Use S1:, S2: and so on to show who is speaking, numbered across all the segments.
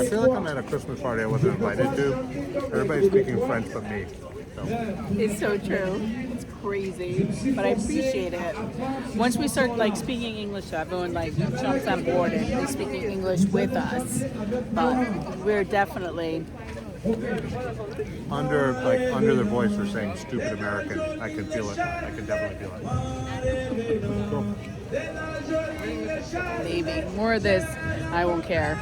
S1: I feel like I'm at a Christmas party I wasn't invited to. Everybody's speaking French but me. So.
S2: It's so true. It's crazy, but I appreciate it. Once we start like speaking English, everyone like jumps on board and is speaking English with us. But we're definitely
S1: Under their voice, they're saying "stupid American." I can feel it. I can definitely feel it. Cool.
S2: maybe more of this. I won't care.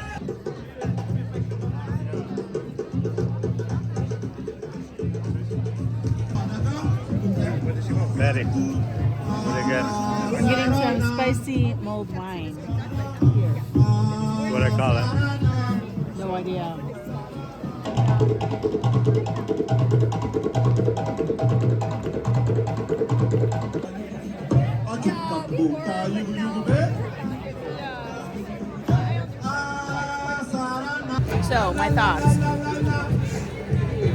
S1: Betty, what do you get?
S2: I'm getting some spicy mulled wine. Here.
S1: What do I call it?
S2: No idea. So, my thoughts.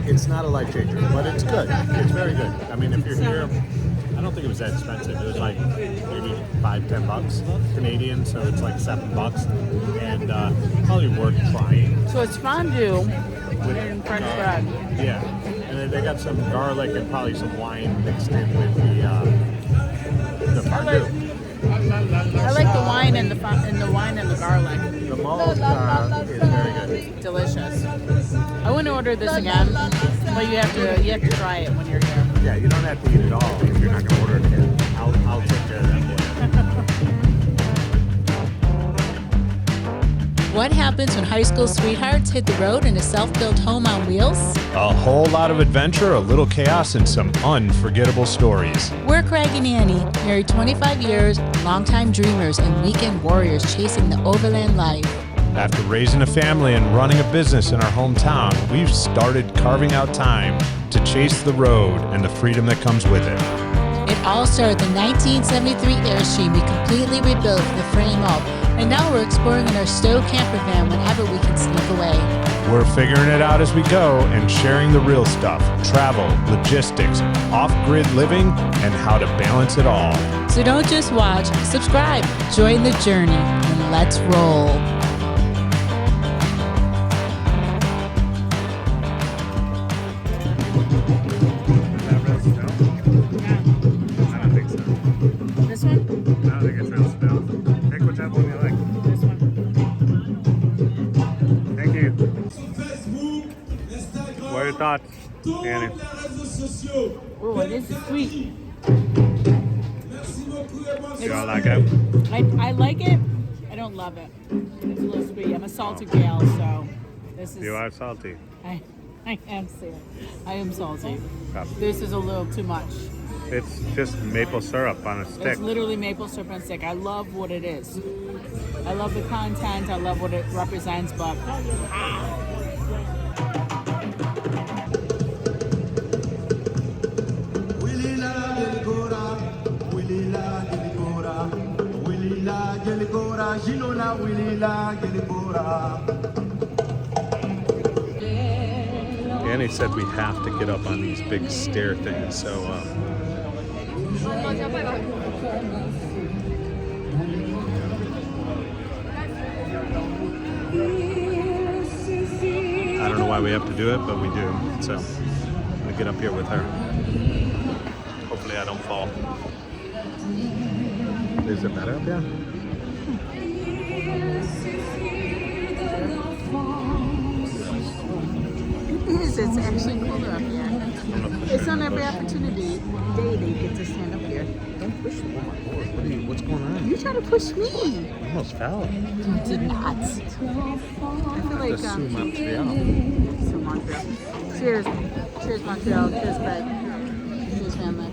S1: It's not a life changer, but it's good. It's very good. I mean, if you're here, I don't think it was that expensive. It was like maybe $5-10 Canadian, so it's like $7, and probably worth trying.
S2: So it's fondue and French bread.
S1: Yeah, and then they got some garlic and probably some wine mixed in with the fondue.
S2: I like the wine and the wine and the garlic.
S1: The mulled is very good.
S2: Delicious. I wouldn't order this again, but you have to try it when you're here.
S1: Yeah, you don't have to eat it all if you're not going to order it again. I'll take care of that for you.
S3: What happens when high school sweethearts hit the road in a self-built home on wheels?
S4: A whole lot of adventure, a little chaos, and some unforgettable stories.
S3: We're Craig and Annie, married 25 years, longtime dreamers and weekend warriors chasing the overland life.
S4: After raising a family and running a business in our hometown, we've started carving out time to chase the road and the freedom that comes with it.
S3: It all started with the 1973 Airstream we completely rebuilt from the frame up, and now we're exploring in our Stowe camper van whenever we can sneak away.
S4: We're figuring it out as we go and sharing the real stuff, travel, logistics, off-grid living, and how to balance it all.
S3: So don't just watch, subscribe, join the journey, and let's roll.
S2: This one?
S1: I don't think it's real snow. Pick whichever one you like.
S2: This one.
S1: Thank you. What are your thoughts, Annie?
S2: Oh, it is sweet.
S1: You don't like it?
S2: I like it. I don't love it. It's a little sweet. I'm a salty gal, so this is.
S1: You are salty.
S2: I am sick. I am salty.
S1: Yep.
S2: This is a little too much.
S1: It's just maple syrup on a stick.
S2: It's literally maple syrup on a stick. I love what it is. I love the content. I love what it represents, but
S1: Annie said we have to get up on these big stair things, so I don't know why we have to do it, but we do. So I'm gonna get up here with her. Hopefully I don't fall. Is it better up here?
S2: it's actually cooler up here. It's on every opportunity day that you get to stand up here.
S1: Don't push me. What's going on?
S2: You try to push me.
S1: I almost fell.
S2: You did not. I feel like
S1: Sue Montreal.
S2: Sue Montreal. Cheers. Cheers, Montreal. Cheers, Craig. Cheers, family.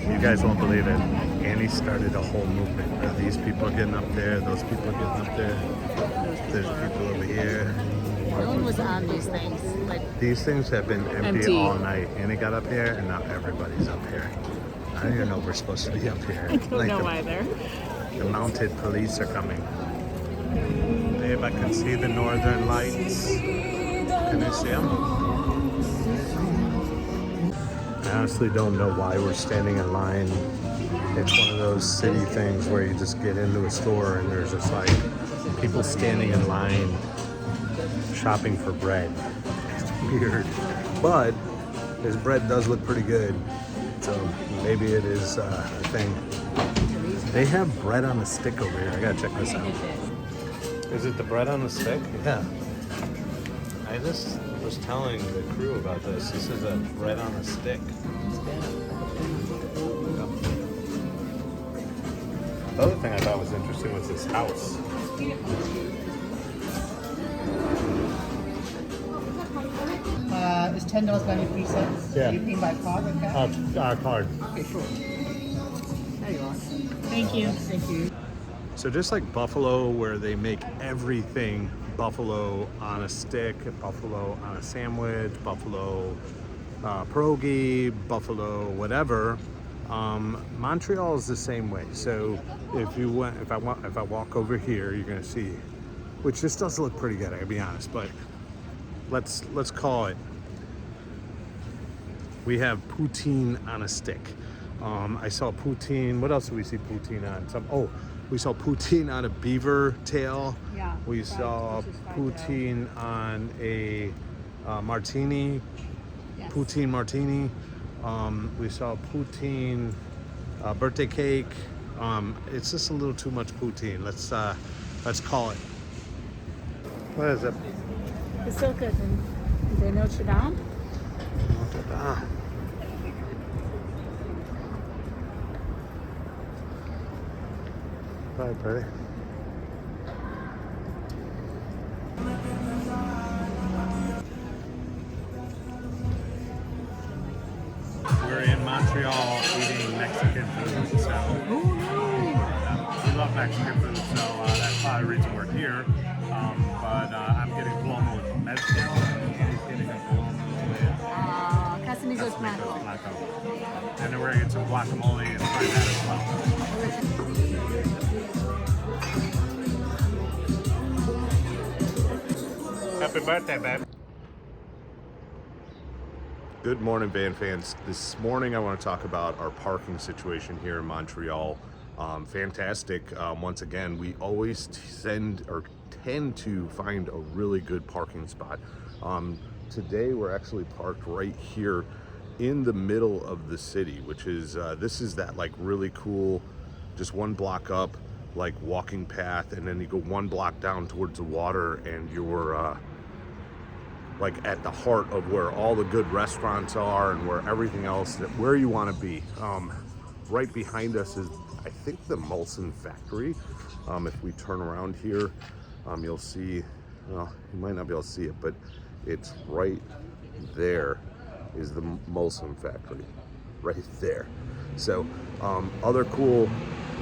S1: You guys won't believe it. Annie started a whole movement. These people getting up there, those people getting up there. There's people over here.
S2: No one was on these things. Like
S1: These things have been empty all night. Annie got up here, and now everybody's up here. I don't even know if we're supposed to be up here.
S2: I don't know either.
S1: The mounted police are coming. Babe, I can see the northern lights. Can you see them? I honestly don't know why we're standing in line. It's one of those city things where you just get into a store and there's just like people standing in line shopping for bread. It's weird, but his bread does look pretty good, so maybe it is a thing. They have bread on a stick over here. I gotta check this out. Is it the bread on the stick? Yeah. I just was telling the crew about this. This is a bread on a stick. The other thing I thought was interesting was this house.
S2: It's $10.93.
S1: Yeah.
S2: Are you paying by card or cash?
S1: Card.
S2: Okay, sure. There you are. Thank you. Thank you.
S1: So just like Buffalo, where they make everything buffalo on a stick, buffalo on a sandwich, buffalo pierogi, buffalo whatever. Montreal is the same way. So if I walk over here, you're gonna see, which this does look pretty good, I gotta be honest. But let's call it. We have poutine on a stick. I saw poutine. What else did we see poutine on? We saw poutine on a beaver tail.
S2: Yeah.
S1: We saw poutine on a martini.
S2: Yes.
S1: Poutine martini. We saw poutine birthday cake. It's just a little too much poutine. Let's call it. What is it?
S2: It's so good. Is there Notre Dame?
S1: Notre Dame. Bye, pretty. We're in Montreal eating Mexican food, so we love Mexican food, so that's probably the reason we're here. But I'm getting Paloma with mezcal, and he's getting a Paloma with
S2: Casamigos
S1: blanco. And then we're gonna get some guacamole and try that as well. Happy birthday, babe. Good morning, van fans. This morning I want to talk about our parking situation here in Montreal. Fantastic. Once again, we always tend to find a really good parking spot. Today we're actually parked right here in the middle of the city, which is this is that like really cool, just one block up, like walking path, and then you go one block down towards the water, and you're like at the heart of where all the good restaurants are and where everything else, where you want to be. Right behind us is, I think, the Molson factory. If we turn around here, you'll see, well, you might not be able to see it, but it's right there is the Molson factory, right there. So other cool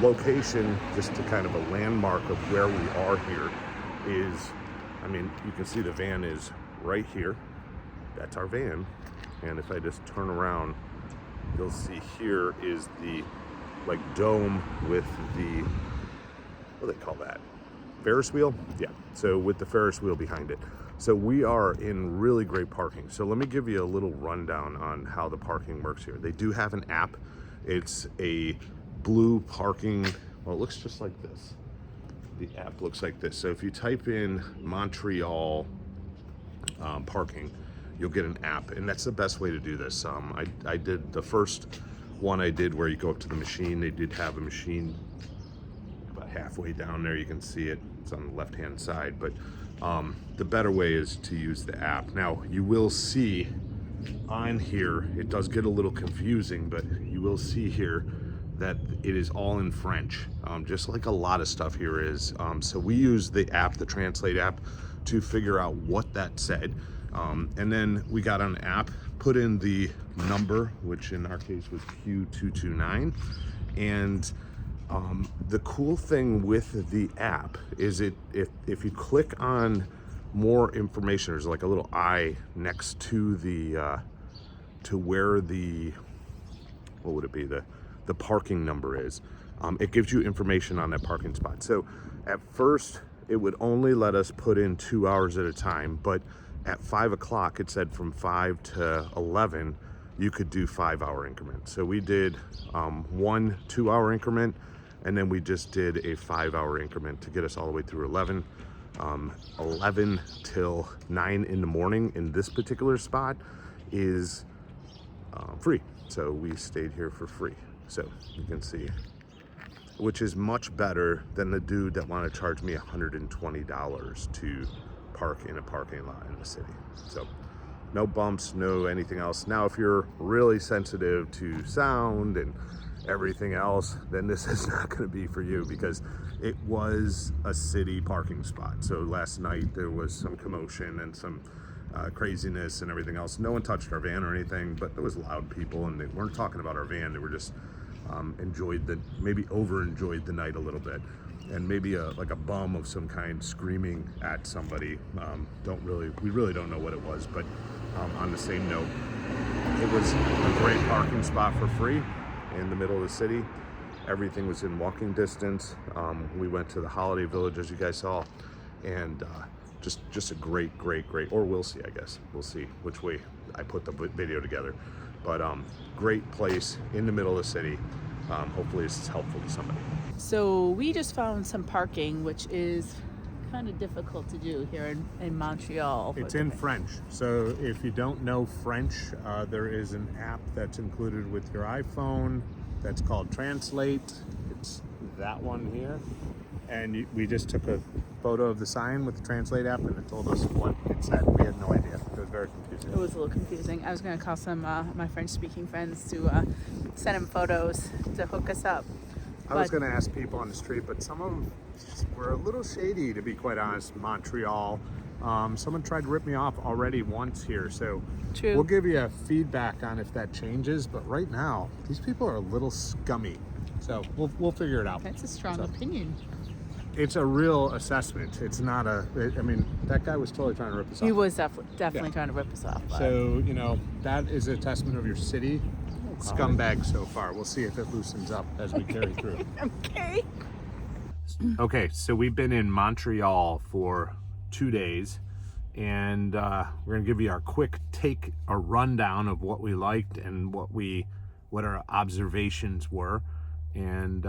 S1: location, just to kind of a landmark of where we are here is, I mean, you can see the van is right here. That's our van. And if I just turn around, you'll see here is the like dome with the, what do they call that? Ferris wheel? Yeah, so with the Ferris wheel behind it. So we are in really great parking. So let me give you a little rundown on how the parking works here. They do have an app. It's a blue parking, well, it looks just like this. The app looks like this. So if you type in Montreal parking, you'll get an app, and that's the best way to do this. I did the first one I did where you go up to the machine. They did have a machine about halfway down there. You can see it. It's on the left-hand side, but the better way is to use the app. Now, you will see on here, it does get a little confusing, but you will see here that it is all in French, just like a lot of stuff here is. So we use the app, the Translate app, to figure out what that said. And then we got on an app, put in the number, which in our case was Q229. And the cool thing with the app is if you click on more information, there's like a little eye next to the to where the, what would it be, the parking number is. It gives you information on that parking spot. So at first it would only let us put in 2 hours at a time, but at 5 o'clock it said from 5 to 11 you could do 5 hour increments. So we did 1 2 hour increment,
S4: And then we just did a 5-hour increment to get us all the way through 11. 11 till 9 in the morning in this particular spot is free. So we stayed here for free. So you can see, which is much better than the dude that wanted to charge me $120 to park in a parking lot in the city. So no bumps, no anything else. Now, if you're really sensitive to sound and everything else, then this is not going to be for you, because it was a city parking spot. So last night there was some commotion and some craziness and everything else. No one touched our van or anything, but there was loud people, and they weren't talking about our van. They were just maybe over enjoyed the night a little bit, and maybe like a bum of some kind screaming at somebody. We really don't know what it was, but on the same note, it was a great parking spot for free in the middle of the city. Everything was in walking distance. We went to the holiday village, as you guys saw, and just a great, or we'll see, I guess. We'll see which way I put the video together. But great place in the middle of the city. Hopefully this is helpful to somebody.
S2: So we just found some parking, which is kind of difficult to do here in Montreal.
S1: It's in French. So if you don't know French, there is an app that's included with your iPhone that's called Translate. It's that one here. And we just took a photo of the sign with the Translate app, and it told us what it said. We had no idea. It was very confusing.
S2: It was a little confusing. I was going to call some my French-speaking friends to send them photos to hook us up.
S1: I was going to ask people on the street, but some of them were a little shady, to be quite honest. Montreal. Someone tried to rip me off already once here, so
S2: True.
S1: We'll give you a feedback on if that changes. But right now, these people are a little scummy, so we'll figure it out.
S2: That's a strong opinion.
S1: It's a real assessment. It's not I mean, that guy was totally trying to rip us off.
S2: He was definitely trying to rip us off. But
S1: So, that is a testament of your city. Scumbag so far. We'll see if it loosens up as we carry through.
S2: Okay.
S4: Okay, so we've been in Montreal for 2 days, and we're gonna give you our quick a rundown of what we liked and what our observations were. And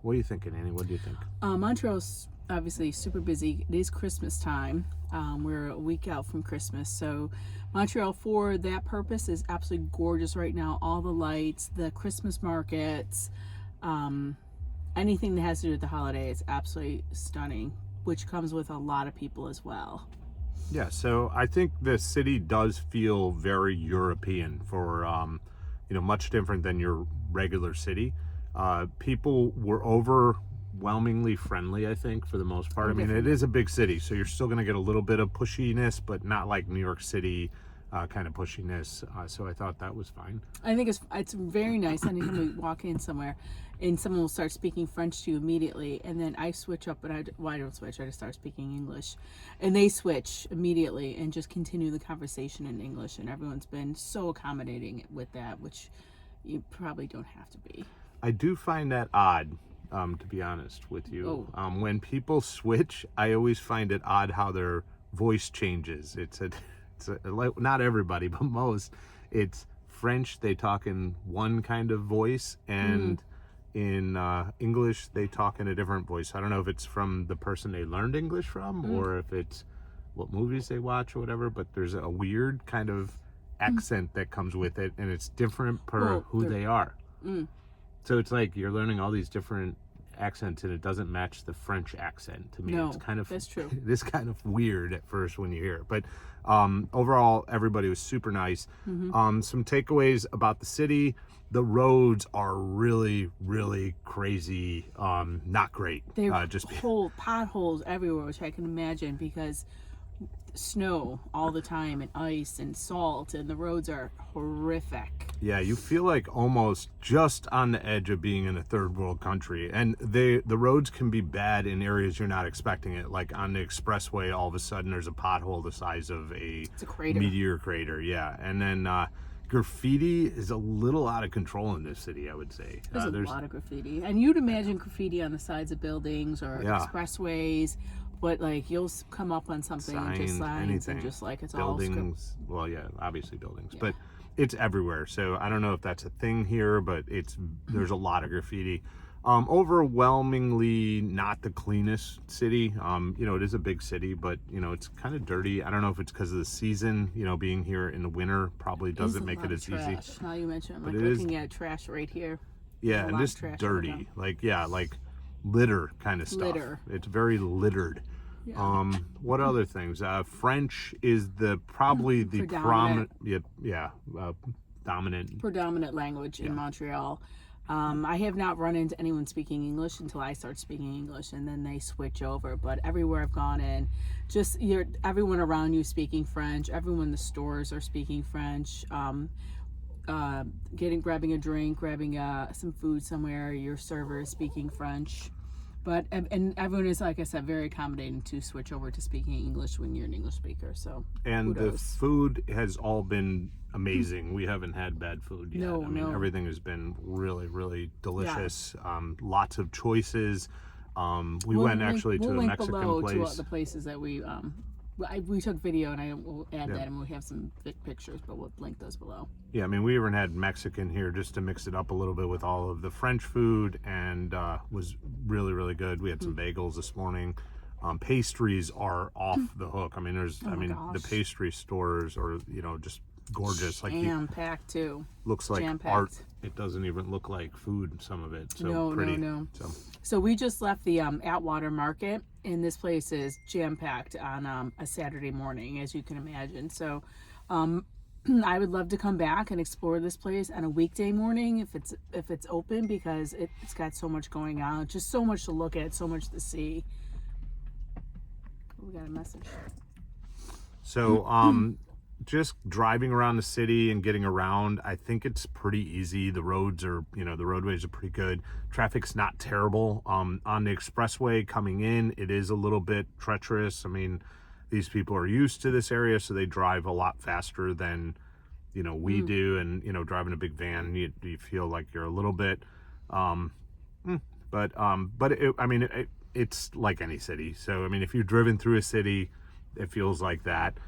S4: what are you thinking, Annie? What do you think?
S2: Montreal's obviously super busy. It is Christmas time. We're a week out from Christmas, so Montreal, for that purpose, is absolutely gorgeous right now. All the lights, the Christmas markets, anything that has to do with the holiday is absolutely stunning, which comes with a lot of people as well.
S4: Yeah, so I think the city does feel very European, for much different than your regular city. People were overwhelmingly friendly, I think, for the most part. I mean, it is a big city, so you're still going to get a little bit of pushiness, but not like New York City kind of pushiness. So I thought that was fine.
S2: I think it's very nice. Anytime we walk in somewhere and someone will start speaking French to you immediately, and then I switch up, but I don't switch. I just start speaking English, and they switch immediately and just continue the conversation in English. And everyone's been so accommodating with that, which you probably don't have to be.
S4: I do find that odd, to be honest with you. When people switch, I always find it odd how their voice changes. It's not everybody, but most. It's French, they talk in one kind of voice, and in English, they talk in a different voice. I don't know if it's from the person they learned English from, or if it's what movies they watch or whatever, but there's a weird kind of accent that comes with it, and it's different per who they are. So it's like you're learning all these different accents, and it doesn't match the French accent to me.
S2: No,
S4: it's kind of
S2: that's true.
S4: This kind of weird at first when you hear it, but overall, everybody was super nice. Some takeaways about the city: the roads are really, really crazy. Not great.
S2: They're just potholes everywhere, which I can imagine, because snow all the time and ice and salt, and the roads are horrific.
S4: Yeah, you feel like almost just on the edge of being in a third world country, and the roads can be bad in areas you're not expecting it. Like on the expressway, all of a sudden there's a pothole the size of a meteor crater. Yeah, and then graffiti is a little out of control in this city, I would say.
S2: There's a lot of graffiti, and you'd imagine graffiti on the sides of buildings or expressways. But like you'll come up on something, just signs, anything. And just like it's
S4: buildings, all well, yeah, obviously buildings, but it's everywhere. So I don't know if that's a thing here, but there's a lot of graffiti. Overwhelmingly not the cleanest city. You know, it is a big city, but you know, it's kind of dirty. I don't know if it's because of the season. You know, being here in the winter probably doesn't make it as easy.
S2: Now you mention, I'm like
S4: it
S2: looking at trash right here.
S4: Yeah,
S2: There's a
S4: and
S2: lot of
S4: just
S2: trash
S4: dirty. Like, yeah, like litter kind of stuff.
S2: Litter.
S4: It's very littered.
S2: Yeah.
S4: What other things? French is probably the
S2: Predominant.
S4: dominant.
S2: Predominant language in Montreal. I have not run into anyone speaking English until I start speaking English, and then they switch over. But everywhere I've gone in, just everyone around you speaking French. Everyone in the stores are speaking French. Grabbing a drink, grabbing some food somewhere. Your server is speaking French. But and everyone is, like I said, very accommodating to switch over to speaking English when you're an English speaker. So
S4: and
S2: kudos.
S4: The food has all been amazing. We haven't had bad food yet.
S2: No,
S4: I mean,
S2: no.
S4: everything has been really, really delicious. Lots of choices. We went actually to a Mexican
S2: below
S4: place.
S2: To the places that we took video, and I will add that, and we have some pictures, but we'll link those below.
S4: Yeah, I mean, we even had Mexican here just to mix it up a little bit with all of the French food, and was really, really good. We had some bagels this morning. Pastries are off the hook. I mean, the pastry stores are, you know, just gorgeous. Like
S2: Jam-packed too.
S4: Looks like
S2: Jam-packed.
S4: art. It doesn't even look like food, some of it. So
S2: No. So we just left the Atwater Market, and this place is jam-packed on a Saturday morning, as you can imagine. So I would love to come back and explore this place on a weekday morning if it's open, because it's got so much going on, just so much to look at, so much to see. We got a message.
S4: So just driving around the city and getting around, I think it's pretty easy. The roads are, you know, the roadways are pretty good. Traffic's not terrible. On the expressway coming in, it is a little bit treacherous. I mean, these people are used to this area, so they drive a lot faster than, you know, we do. And, you know, driving a big van, you feel like you're a little bit, it's like any city. So, I mean, if you've driven through a city, it feels like that.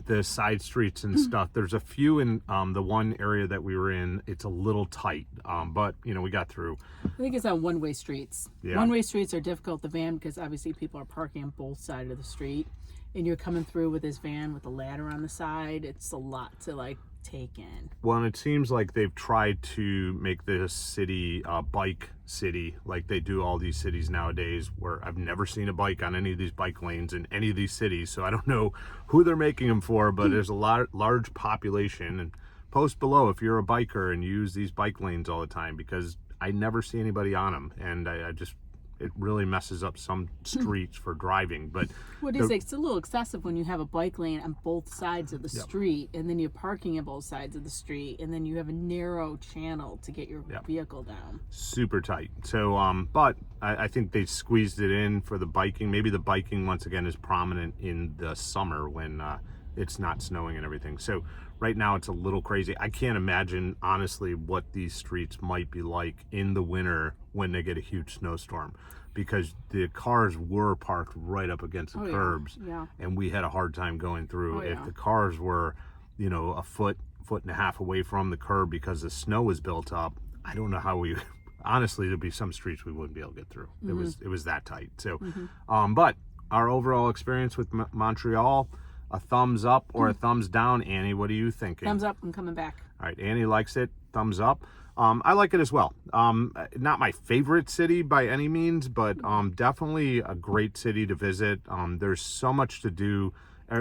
S4: The side streets and stuff, there's a few in the one area that we were in. It's a little tight, but you know, we got through.
S2: I think it's on one-way streets.
S4: Yeah.
S2: One-way streets are difficult, the van, because obviously people are parking on both sides of the street, and you're coming through with this van with a ladder on the side. It's a lot to like take in.
S4: Well, and it seems like they've tried to make this city a bike city, like they do all these cities nowadays, where I've never seen a bike on any of these bike lanes in any of these cities. So I don't know who they're making them for, but there's a large population. And post below if you're a biker and you use these bike lanes all the time, because I never see anybody on them, and it really messes up some streets for driving. But
S2: it's a little excessive when you have a bike lane on both sides of the street, and then you're parking at both sides of the street, and then you have a narrow channel to get your vehicle down.
S4: Super tight. So but I think they squeezed it in for the biking. Maybe the biking once again is prominent in the summer when it's not snowing and everything. So right now it's a little crazy. I can't imagine honestly what these streets might be like in the winter when they get a huge snowstorm, because the cars were parked right up against the curbs, and we had a hard time going through. If the cars were, you know, a foot and a half away from the curb because the snow was built up, I don't know how we honestly, there'd be some streets we wouldn't be able to get through. It was that tight. So but our overall experience with Montreal, a thumbs up or a thumbs down. Annie, what are you thinking?
S2: Thumbs up. I'm coming back.
S4: All right, Annie likes it. Thumbs up. I like it as well. Not my favorite city by any means, but definitely a great city to visit. There's so much to do.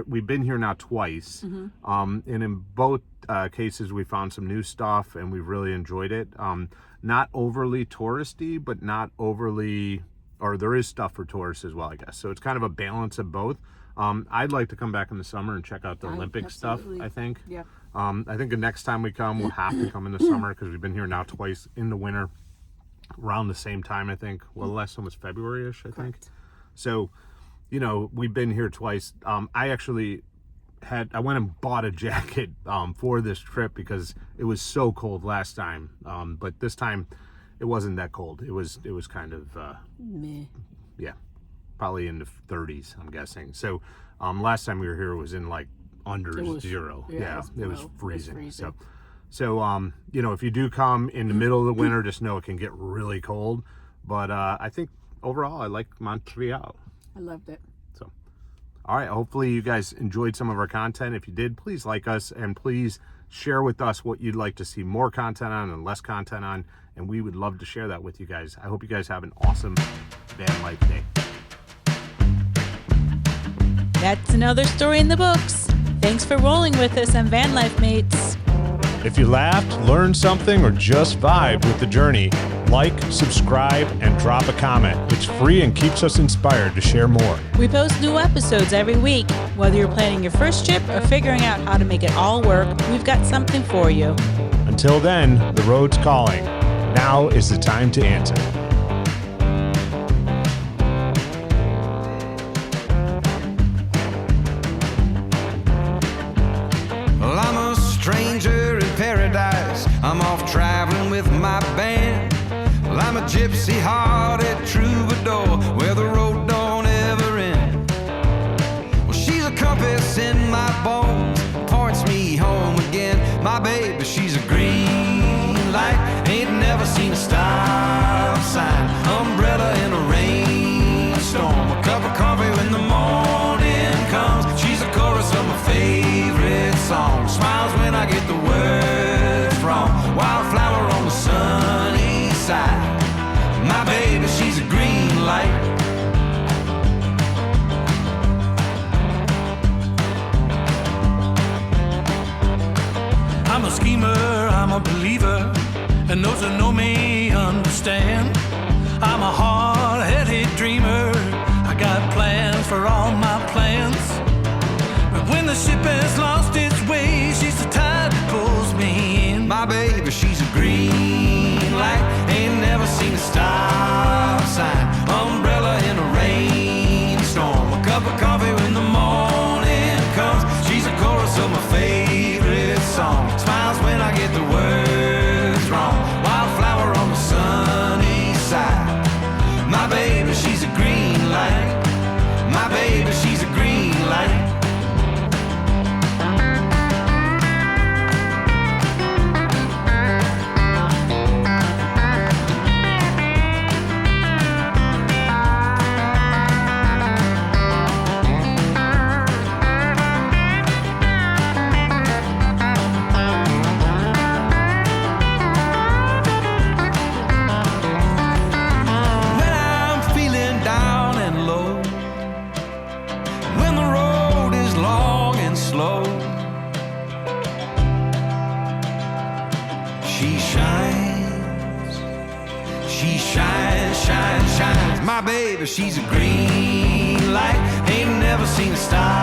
S4: We've been here now twice, and in both cases we found some new stuff, and we've really enjoyed it. Not overly touristy, but not overly, or there is stuff for tourists as well, I guess. So it's kind of a balance of both. I'd like to come back in the summer and check out the Olympic stuff, I think.
S2: Yeah.
S4: I think the next time we come, we'll have to come in the summer, because we've been here now twice in the winter around the same time, I think. Well, the last one was February-ish, I think. So, you know, we've been here twice. I actually I went and bought a jacket for this trip because it was so cold last time. But this time it wasn't that cold. It was kind of,
S2: meh.
S4: Yeah, probably in the 30s, I'm guessing. So last time we were here, it was in like under zero.
S2: Yeah,
S4: it was freezing.
S1: So, you know, if you do come in the middle of the winter, just know it can get really cold. But I think overall, I like Montreal.
S2: I loved it.
S1: So, all right. Hopefully you guys enjoyed some of our content. If you did, please like us and please share with us what you'd like to see more content on and less content on. And we would love to share that with you guys. I hope you guys have an awesome van life day.
S3: That's another story in the books. Thanks for rolling with us on Van Life Mates.
S5: If you laughed, learned something, or just vibed with the journey, like, subscribe, and drop a comment. It's free and keeps us inspired to share more.
S3: We post new episodes every week. Whether you're planning your first trip or figuring out how to make it all work, we've got something for you.
S5: Until then, the road's calling. Now is the time to answer.
S6: Well, I'm a stranger in paradise. I'm off traveling with my band. Well, I'm a gypsy-hearted troubadour where the road don't ever end. Well, she's a compass in my bones, points me home again. My baby, she's a green light, ain't never seen a stop sign. Umbrella in a rainstorm, a cup of coffee when the morning comes. She's a chorus of my favorite song. Smiles when I get the words wrong. Wildflower on the sunny side. My baby, she's a green light. I'm a schemer, I'm a believer, and those that know me understand. I'm a hard-headed dreamer, I got plans for all my plans. But when the ship has lost its way, she's the tide that pulls me in. My baby, she's a green light, ain't never seen a stop sign. Umbrella in a rainstorm, a cup of coffee when the morning comes. She's a chorus of my favorite song. Smiles when I get the words wrong. Wildflower on the sunny side. My baby, she's a green light. My baby, she's a green light. When I'm feeling down and low, when the road is long and slow, she shines, shines. My baby, she's a green light, ain't never seen a star